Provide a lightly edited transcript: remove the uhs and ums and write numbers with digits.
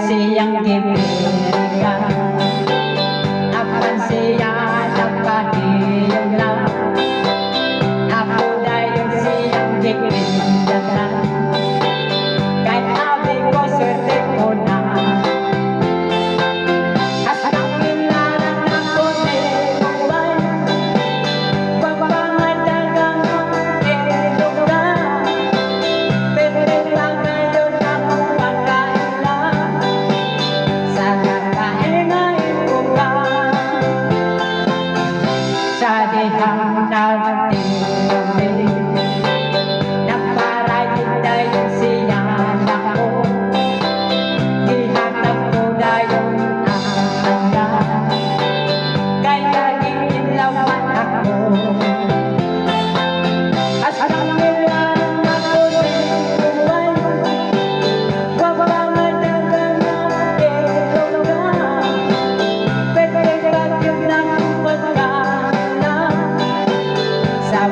Siyang kaibigan, akan siya nagpahiyong lang. Ako dahil siyang kaibigan, kahit sabi ko swerte ko na. Hastang kailangan ako nilubay, pagpangadagang ilugan. Pwede lang ngayon akong pagkailan, sa dihang nagtiwali, naparayod dahil siya ako. Ihatag ko dahil ang tanda, kaya inilawan ako. Hastang kailan ako nilubay, pagpangadagang ilugan. Pwede ka yun ang pagkailan, sa